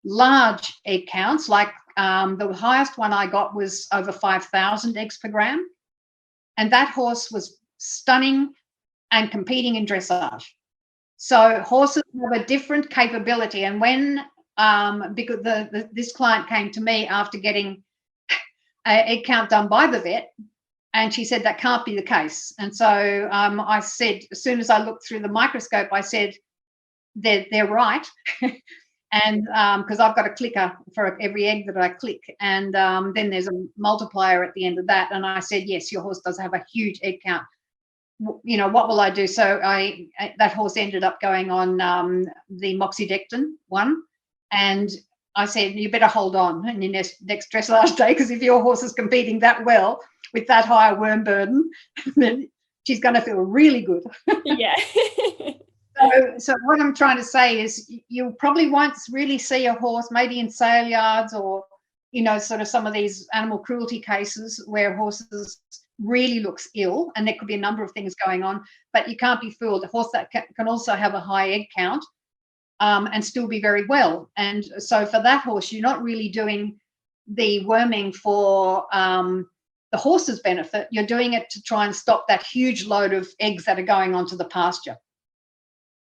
large egg counts, like the highest one I got was over 5,000 eggs per gram, and that horse was stunning and competing in dressage. So horses have a different capability. And when because this client came to me after getting an egg count done by the vet, and she said that can't be the case. And so I said, as soon as I looked through the microscope, I said, they're right. And because I've got a clicker for every egg that I click, and then there's a multiplier at the end of that. And I said, yes, your horse does have a huge egg count. What will I do? So that horse ended up going on the moxidectin one, and I said, you better hold on in your next dressage day, because if your horse is competing that well with that higher worm burden, then she's going to feel really good. Yeah. So what I'm trying to say is you probably won't really see a horse maybe in sale yards or, sort of some of these animal cruelty cases where horses really looks ill, and there could be a number of things going on, but you can't be fooled. A horse that can also have a high egg count and still be very well. And so for that horse, you're not really doing the worming for the the horse's benefit, you're doing it to try and stop that huge load of eggs that are going onto the pasture.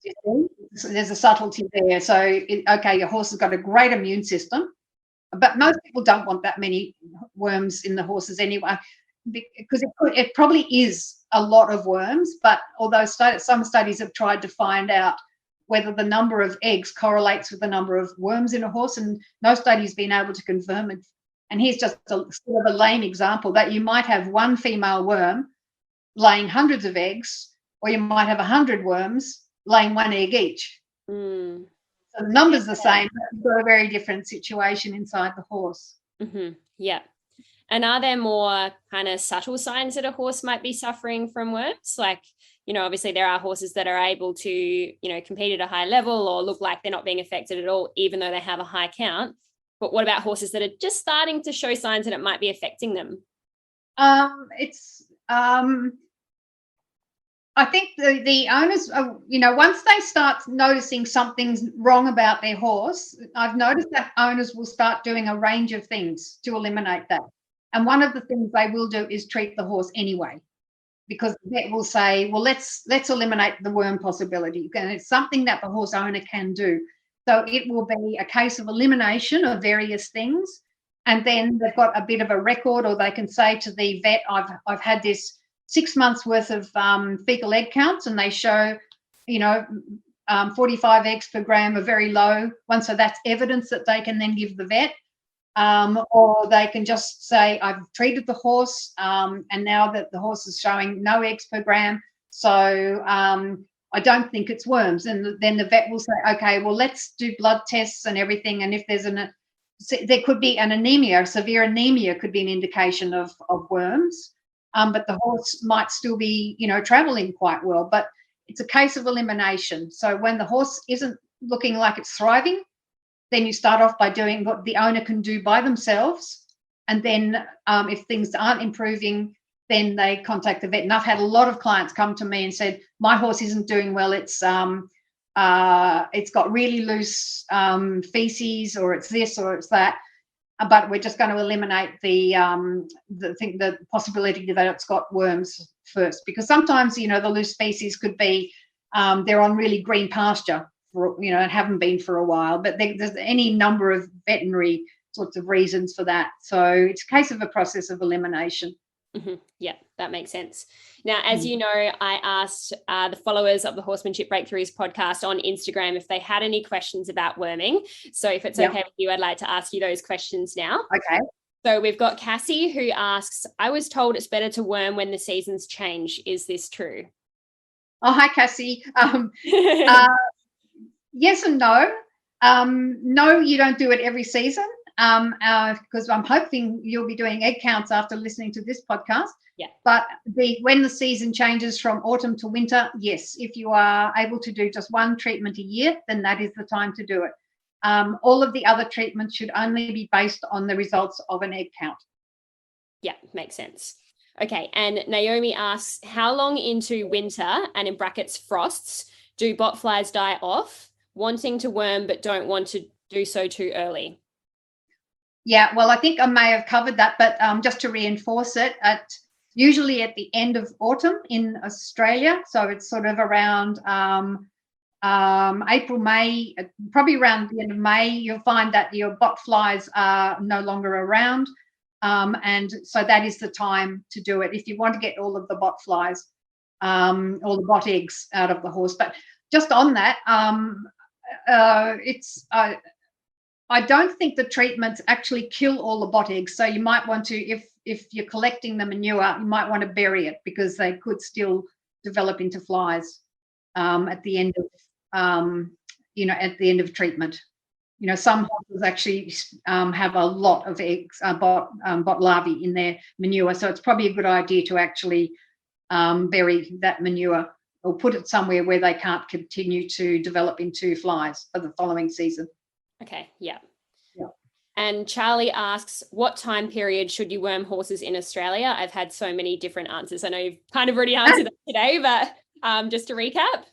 You see? So there's a subtlety there. So, okay, your horse has got a great immune system, but most people don't want that many worms in the horses anyway, because it probably is a lot of worms. But although some studies have tried to find out whether the number of eggs correlates with the number of worms in a horse, and no study's been able to confirm it. And here's just a sort of a lame example that you might have one female worm laying hundreds of eggs, or you might have 100 worms laying one egg each. So the number's the same, but you've got a very different situation inside the horse. Yeah. And are there more kind of subtle signs that a horse might be suffering from worms? Like, obviously there are horses that are able to, compete at a high level or look like they're not being affected at all, even though they have a high count. But what about horses that are just starting to show signs that it might be affecting them? I think the owners, once they start noticing something's wrong about their horse, I've noticed that owners will start doing a range of things to eliminate that. And one of the things they will do is treat the horse anyway, because the vet will say, well, let's eliminate the worm possibility. And it's something that the horse owner can do. So it will be a case of elimination of various things. And then they've got a bit of a record, or they can say to the vet, I've had this 6 months worth of fecal egg counts, and they show, 45 eggs per gram are very low one. So that's evidence that they can then give the vet. Or they can just say, I've treated the horse, and now that the horse is showing no eggs per gram, so I don't think it's worms. And then the vet will say, okay, well, let's do blood tests and everything. And if there's there could be an anemia, severe anemia could be an indication of worms. But the horse might still be, traveling quite well. But it's a case of elimination. So when the horse isn't looking like it's thriving, then you start off by doing what the owner can do by themselves. And then if things aren't improving, then they contact the vet. And I've had a lot of clients come to me and said, my horse isn't doing well. It's got really loose feces, or it's this or it's that. But we're just going to eliminate the possibility that it's got worms first, because sometimes, the loose feces could be they're on really green pasture, and haven't been for a while. But there's any number of veterinary sorts of reasons for that. So it's a case of a process of elimination. Yeah, that makes sense. Now, as you know, I asked the followers of the Horsemanship Breakthroughs podcast on Instagram if they had any questions about worming. So if it's okay with you, I'd like to ask you those questions now. Okay. So we've got Cassie, who asks, I was told it's better to worm when the seasons change. Is this true? Oh, hi, Cassie. Yes and no. No, you don't do it every season. Because I'm hoping you'll be doing egg counts after listening to this podcast. Yeah. But when the season changes from autumn to winter, yes, if you are able to do just one treatment a year, then that is the time to do it. All of the other treatments should only be based on the results of an egg count. Yeah, makes sense. Okay, and Naomi asks, how long into winter, and in brackets frosts, do botflies die off, wanting to worm but don't want to do so too early? Yeah, well, I think I may have covered that, but just to reinforce it, usually at the end of autumn in Australia, so it's sort of around April, May, probably around the end of May, you'll find that your botflies are no longer around, and so that is the time to do it if you want to get all of the botflies, all the bot eggs out of the horse. But just on that, I don't think the treatments actually kill all the bot eggs. So you might want to, if you're collecting the manure, you might want to bury it, because they could still develop into flies at the end of, at the end of treatment. Some horses actually have a lot of eggs, bot larvae in their manure. So it's probably a good idea to actually bury that manure, or put it somewhere where they can't continue to develop into flies for the following season. Okay, yeah. And Charlie asks, what time period should you worm horses in Australia? I've had so many different answers. I know you've kind of already answered that today, but just to recap.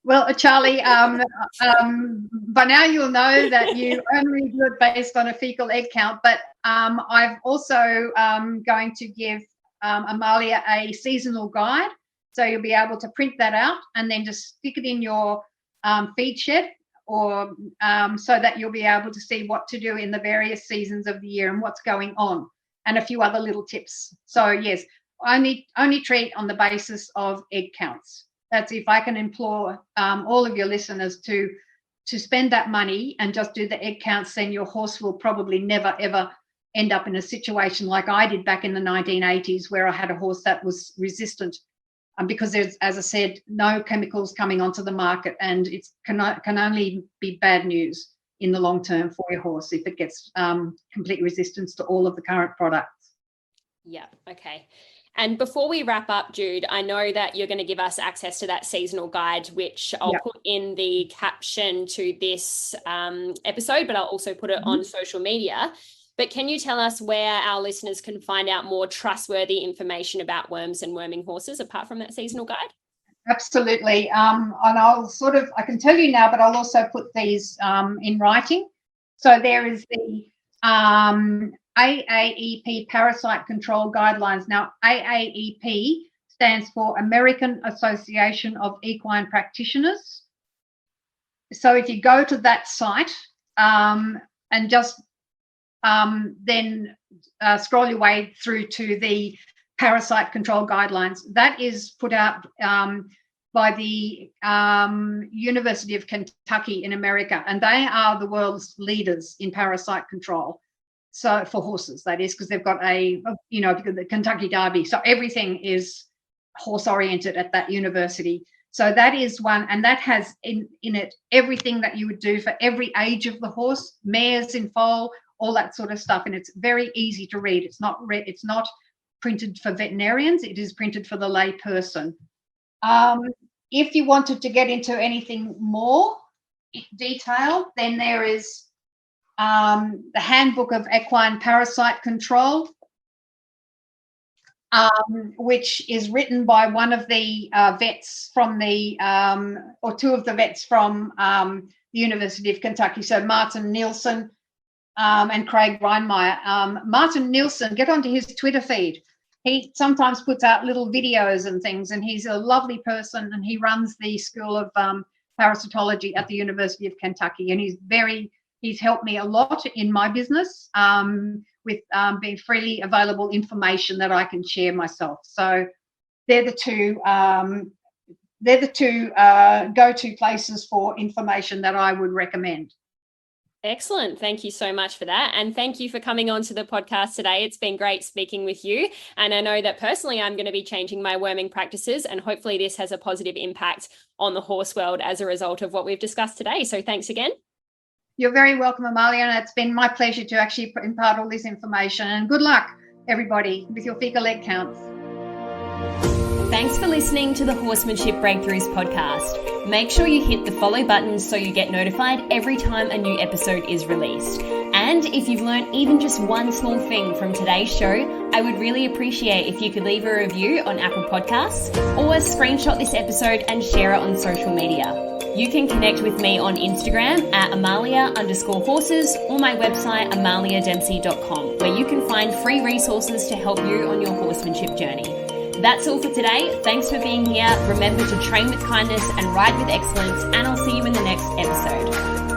Well, Charlie, by now you'll know that you only do it based on a fecal egg count, but I've also going to give Amalia a seasonal guide. So you'll be able to print that out and then just stick it in your feed shed, or so that you'll be able to see what to do in the various seasons of the year and what's going on, and a few other little tips. So yes, only treat on the basis of egg counts. That's if I can implore all of your listeners to spend that money and just do the egg counts, then your horse will probably never, ever end up in a situation like I did back in the 1980s, where I had a horse that was resistant because there's, as I said, no chemicals coming onto the market, and it can only be bad news in the long term for your horse if it gets complete resistance to all of the current products. Yeah, okay. And before we wrap up, Jude, I know that you're going to give us access to that seasonal guide, which I'll put in the caption to this episode, but I'll also put it on social media. But can you tell us where our listeners can find out more trustworthy information about worms and worming horses apart from that seasonal guide? Absolutely. And I can tell you now, but I'll also put these in writing. So there is the AAEP Parasite Control Guidelines. Now, AAEP stands for American Association of Equine Practitioners. So if you go to that site and just then scroll your way through to the Parasite Control Guidelines, that is put out by the University of Kentucky in America, and they are the world's leaders in parasite control. So for horses, that is, because they've got the Kentucky Derby. So everything is horse oriented at that university. So that is one, and that has in it everything that you would do for every age of the horse, mares in foal, all that sort of stuff. And it's very easy to read. It's not printed for veterinarians. It is printed for the lay person. If you wanted to get into anything more detailed, then there is the Handbook of Equine Parasite Control, which is written by one of the vets from or two of the vets from the University of Kentucky. So Martin Nielsen and Craig Reinmeyer. Martin Nielsen, get onto his Twitter feed. He sometimes puts out little videos and things, and he's a lovely person, and he runs the School of Parasitology at the University of Kentucky, and he's helped me a lot in my business with being freely available information that I can share myself. So they're the two go-to places for information that I would recommend. Excellent. Thank you so much for that. And thank you for coming on to the podcast today. It's been great speaking with you. And I know that personally, I'm going to be changing my worming practices, and hopefully this has a positive impact on the horse world as a result of what we've discussed today. So thanks again. You're very welcome, Amalia. And it's been my pleasure to actually impart all this information. And good luck, everybody, with your fecal egg counts. Thanks for listening to the Horsemanship Breakthroughs podcast. Make sure you hit the follow button so you get notified every time a new episode is released. And if you've learned even just one small thing from today's show, I would really appreciate if you could leave a review on Apple Podcasts or screenshot this episode and share it on social media. You can connect with me on Instagram at Amalia_horses or my website amaliadempsey.com, where you can find free resources to help you on your horsemanship journey. That's all for today. Thanks for being here. Remember to train with kindness and ride with excellence, and I'll see you in the next episode.